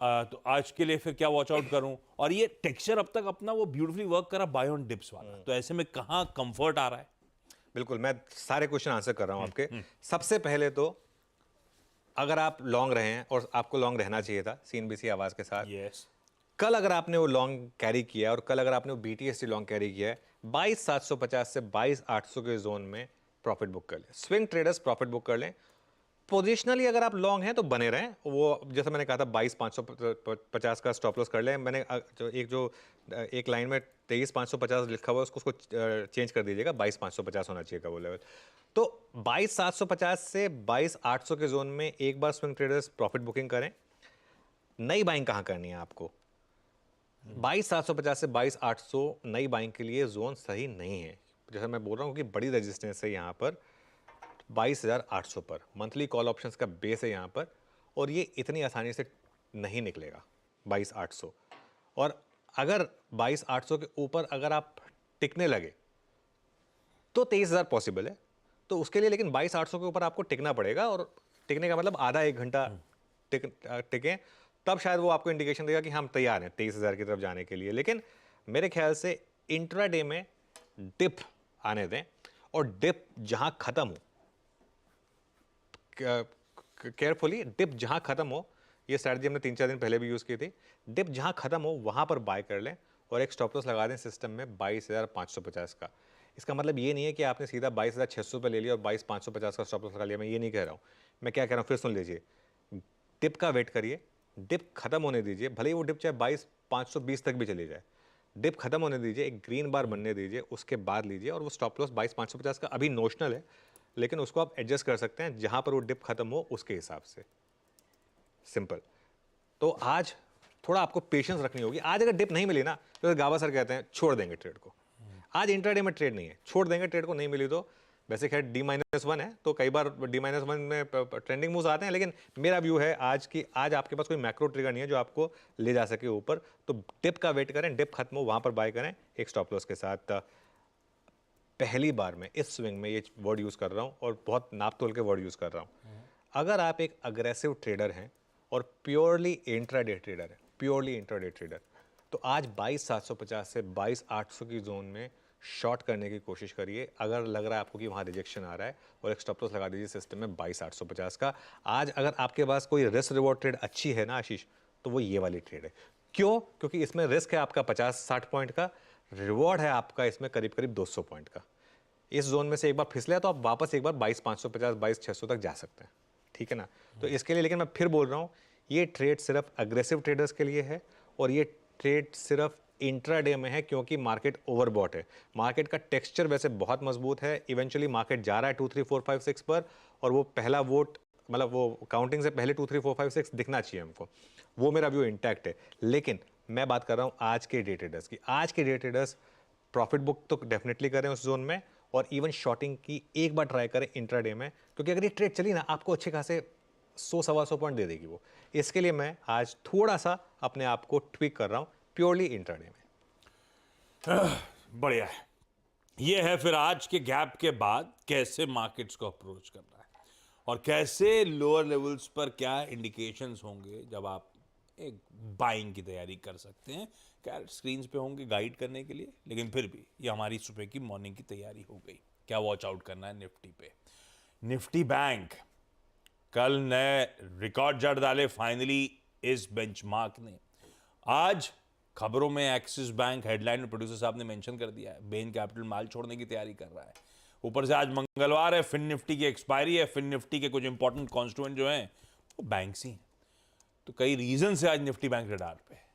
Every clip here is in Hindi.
तो आज के लिए फिर क्या वॉच आउट करूं? और ये टेक्सचर अब तक अपना वो ब्यूटीफुली वर्क करा बाय ऑन डिप्स वाला, तो ऐसे में कहां कंफर्ट आ रहा है? बिल्कुल, मैं सारे क्वेश्चन आंसर कर रहा हूं आपके। सबसे पहले तो अगर आप लॉन्ग रहे हैं, और आपको लॉन्ग रहना चाहिए था सीएनबीसी आवाज के साथ, यस। कल अगर आपने वो लॉन्ग कैरी किया और कल अगर आपने वो बीटीएसटी लॉन्ग कैरी किया है, 22,750 से 22,800 के जोन में प्रॉफिट बुक कर लें। स्विंग ट्रेडर्स प्रॉफिट बुक कर लें। पोजिशनली अगर आप लॉन्ग हैं तो बने रहें, वो जैसे मैंने कहा था 22,550 का स्टॉप लॉस कर लें। मैंने एक लाइन में 23,550 लिखा हुआ है, उसको चेंज कर दीजिएगा, 22,550 होना चाहिए का वो लेवल। तो 22,750 से 22,800 के जोन में एक बार स्विंग ट्रेडर्स प्रॉफिट बुकिंग करें। नई बाइंग कहां करनी है आपको? 22,750 से 22,800 नई बाइंग के लिए जोन सही नहीं है। जैसे मैं बोल रहा हूं कि बड़ी रेजिस्टेंस है यहां पर 22,800 पर, मंथली कॉल ऑप्शंस का बेस है यहां पर, और ये इतनी आसानी से नहीं निकलेगा 22,800। और अगर 22,800 के ऊपर अगर आप टिकने लगे तो 23,000 पॉसिबल है। तो उसके लिए लेकिन 22,800 के ऊपर आपको टिकना पड़ेगा, और टिकने का मतलब आधा एक घंटा टिकें, तब शायद वो आपको इंडिकेशन देगा कि हम तैयार हैं 23,000 की तरफ जाने के लिए। लेकिन मेरे ख्याल से इंट्राडे में डिप आने दें, और डिप जहां खत्म हो, केयरफुली डिप जहां खत्म हो, ये स्ट्रैटेजी हमने 3-4 दिन पहले भी यूज की थी, डिप जहां खत्म हो वहां पर बाय कर लें, और एक स्टॉप लॉस लगा दें सिस्टम में 22,550 का। इसका मतलब ये नहीं है कि आपने सीधा 22,600 पे ले लिया और 22,550 का स्टॉप लॉस लगा लिया, मैं ये नहीं कह रहा हूं। मैं क्या कह रहा हूं फिर सुन लीजिए। डिप का वेट करिए, डिप खत्म होने दीजिए, भले ही वो डिप चाहे 22,520 तक भी चली जाए, डिप खत्म होने दीजिए, एक ग्रीन बार बनने दीजिए, उसके बाद लीजिए। और वो स्टॉप लॉस 22,550 का अभी नोशनल है, लेकिन उसको आप एडजस्ट कर सकते हैं जहां पर वो डिप खत्म हो उसके हिसाब से। सिंपल। तो आज थोड़ा आपको पेशेंस रखनी होगी। आज अगर डिप नहीं मिली ना, तो गावा सर कहते हैं छोड़ देंगे ट्रेड को। आज इंट्राडे में ट्रेड नहीं है, छोड़ देंगे ट्रेड को। नहीं मिली तो वैसे खैर D-1 है, तो कई बार D-1 में ट्रेंडिंग मूव्स आते हैं, लेकिन मेरा व्यू है आज आपके पास कोई मैक्रो ट्रिगर नहीं है जो आपको ले जा सके ऊपर। तो डिप का वेट करें, डिप खत्म हो वहां पर बाय करें एक स्टॉप लॉस के साथ। पहली बार मैं इस स्विंग में ये वर्ड यूज कर रहा हूं, और बहुत नाप तोल के वर्ड यूज कर रहा हूं। अगर आप एक अग्रेसिव ट्रेडर हैं और प्योरली इंट्राडे ट्रेडर है, प्योरली इंट्राडे ट्रेडर, तो आज 22,750 से 22,800 की जोन में शॉर्ट करने की कोशिश करिए। अगर लग रहा है आपको कि वहां रिजेक्शन आ रहा है, और एक स्टॉप लॉस लगा दीजिए सिस्टम में 22,850 का। आज अगर आपके पास कोई रिस्क रिवॉर्ड ट्रेड अच्छी है ना आशीष, तो वो ये वाली ट्रेड है। क्यों? क्योंकि इसमें रिस्क है आपका 50-60 पॉइंट का, रिवॉर्ड है आपका इसमें करीब करीब 200 पॉइंट का। इस जोन में से एक बार फिसले तो आप वापस एक बार 22,550 22,600 तक जा सकते हैं, ठीक है ना? तो इसके लिए, लेकिन मैं फिर बोल रहा हूं, ये ट्रेड सिर्फ अग्रेसिव ट्रेडर्स के लिए है, और ये ट्रेड सिर्फ इंट्राडे में है, क्योंकि मार्केट ओवरबॉट है। मार्केट का टेक्सचर वैसे बहुत मजबूत है, इवेंचुअली मार्केट जा रहा है 2 3 4 5 6 पर, और वो पहला वोट, मतलब वो काउंटिंग से पहले 2 3 4 5 6 दिखना चाहिए हमको, वो मेरा व्यू इंटैक्ट है। लेकिन मैं बात कर रहा हूं आज के डे ट्रेडर्स की। आज के डे ट्रेडर्स प्रॉफिट बुक तो डेफिनेटली करें उस जोन में, और इवन शॉर्टिंग की एक बार ट्राई करें इंट्राडे में, क्योंकि अगर ये ट्रेड चली ना, आपको अच्छे खासे 100-125 पॉइंट दे देगी वो। इसके लिए मैं आज थोड़ा सा अपने आप को ट्विक कर रहा हूं प्योरली इंट्राडे में। बढ़िया है। ये है फिर आज के गैप के बाद कैसे मार्केट्स को अप्रोच करना है, और कैसे लोअर लेवल्स पर क्या इंडिकेशंस होंगे जब आप एक बाइंग की तैयारी कर सकते हैं। क्या स्क्रीन्स पे होंगे गाइड करने के लिए, लेकिन फिर भी ये हमारी सुबह की मॉर्निंग की तैयारी हो गई। क्या वॉच आउट करना है निफ्टी पे? निफ्टी बैंक कल नए रिकॉर्ड जड़ डाले फाइनली इस बेंचमार्क ने। आज खबरों में एक्सिस बैंक हेडलाइन में प्रोड्यूसर साहब ने मेंशन कर दिया है बेन कैपिटल माल छोड़ने की तैयारी कर रहा है। ऊपर से आज मंगलवार है, फिन निफ्टी की एक्सपायरी है, फिन निफ्टी के कुछ इंपॉर्टेंट कॉन्स्टिट्यूएंट जो हैं वो बैंक्स ही हैं। तो कई रीजन से आज निफ्टी बैंक रडार पे है।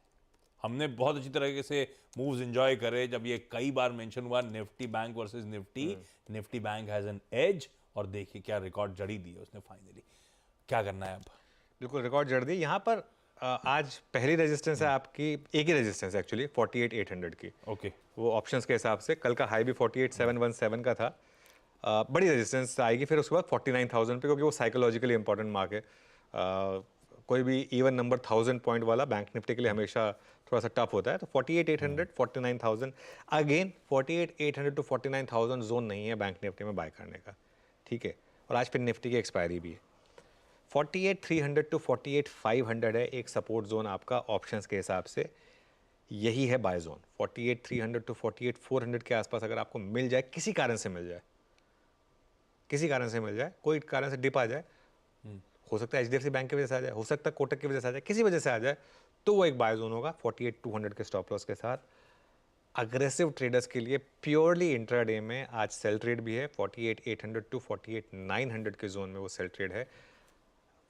हमने बहुत अच्छी तरीके से मूव्स एंजॉय करे जब ये कई बार मेंशन हुआ Nifty bank versus Nifty, Nifty bank has an edge, और देखिए क्या रिकॉर्ड जड़ी दी है उसने फाइनली। क्या करना है अब? बिल्कुल रिकॉर्ड जड़ दी यहाँ पर। आज पहली रेजिस्टेंस है आपकी, एक ही रेजिस्टेंस है एक्चुअली 48,800 की। ओके। वो ऑप्शंस के हिसाब से कल का हाई भी 48,717 का था। बड़ी रेजिस्टेंस आएगी फिर उसके बाद 49,000 पे, क्योंकि वो साइकोलॉजिकली इंपॉर्टेंट मार्क है। कोई भी इवन नंबर 1,000 पॉइंट वाला बैंक निफ्टी के लिए हमेशा थोड़ा सा टफ होता है। तो 48,800 49,000, अगेन 48,800 टू 49,000 जोन नहीं है बैंक निफ्टी में बाय करने का, ठीक है? और आज फिर निफ्टी की एक्सपायरी भी है। 48,300 टू 48,500 है एक सपोर्ट जोन आपका ऑप्शंस के हिसाब से, यही है बाय जोन। 48,300 टू 48,400 के आसपास अगर आपको मिल जाए, किसी कारण से मिल जाए, किसी कारण से मिल जाए, कोई कारण से डिप आ जाए, हो सकता है एचडीएफसी बैंक की वजह से आ जाए, हो सकता है कोटक की वजह से आ जाए, किसी वजह से आ जाए, तो वो एक बाय जोन होगा 48,200 के स्टॉप लॉस के साथ। अग्रेसिव ट्रेडर्स के लिए प्योरली इंट्राडे में आज सेल ट्रेड भी है, 48,800 टू 48,900 के जोन में वो सेल ट्रेड है।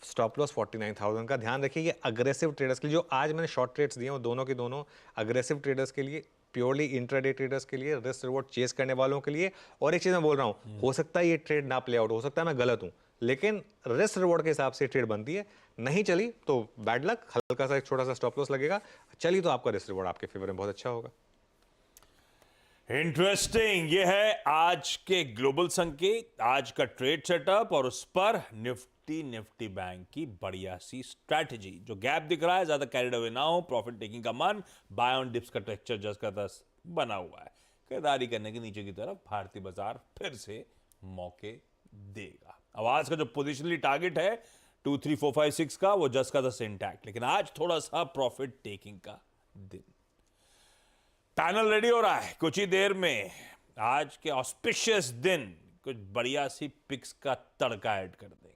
स्टॉप लॉस 49,000 का। ध्यान रखिए, ये अग्रेसिव ट्रेडर्स के लिए, जो आज मैंने शॉर्ट ट्रेड्स दिए वो दोनों के दोनों अग्रेसिव ट्रेडर्स के लिए, प्योरली इंट्राडे ट्रेडर्स के लिए, रिस्क रिवॉर्ड चेस करने वालों के लिए। और एक चीज मैं बोल रहा हूं, हो सकता है ये ट्रेड ना प्ले आउट, हो सकता है मैं गलत हूं, लेकिन रिस्क रिवॉर्ड के हिसाब से ट्रेड बनती है। नहीं चली तो बैड लक, हल्का सा एक छोटा सा स्टॉप लॉस लगेगा। चली तो आपका रिस्क रिवॉर्ड आपके फेवर में बहुत अच्छा होगा। इंटरेस्टिंग, ये है आज के ग्लोबल संकेत, आज का ट्रेड सेटअप और उस पर निफ्टी बैंक की बढ़िया सी स्ट्रैटेजी। जो गैप दिख रहा है, ज्यादा कैरिड अवे ना हो, प्रॉफिट टेकिंग का मन, बाय ऑन डिप्स का टेक्सचर जस्ट का तस बना हुआ है। खरीदारी करने के नीचे की तरफ भारतीय बाजार फिर से मौके देगा। अब आज का जो पोजिशनली टारगेट है 2, 3, 4, 5, 6 का, वो जस्ट का तस इंटैक्ट, लेकिन आज थोड़ा सा प्रॉफिट टेकिंग का दिन। पैनल रेडी हो रहा है कुछ ही देर में। आज के ऑस्पिशियस दिन कुछ बढ़िया सी पिक्स का तड़का ऐड कर देंगे।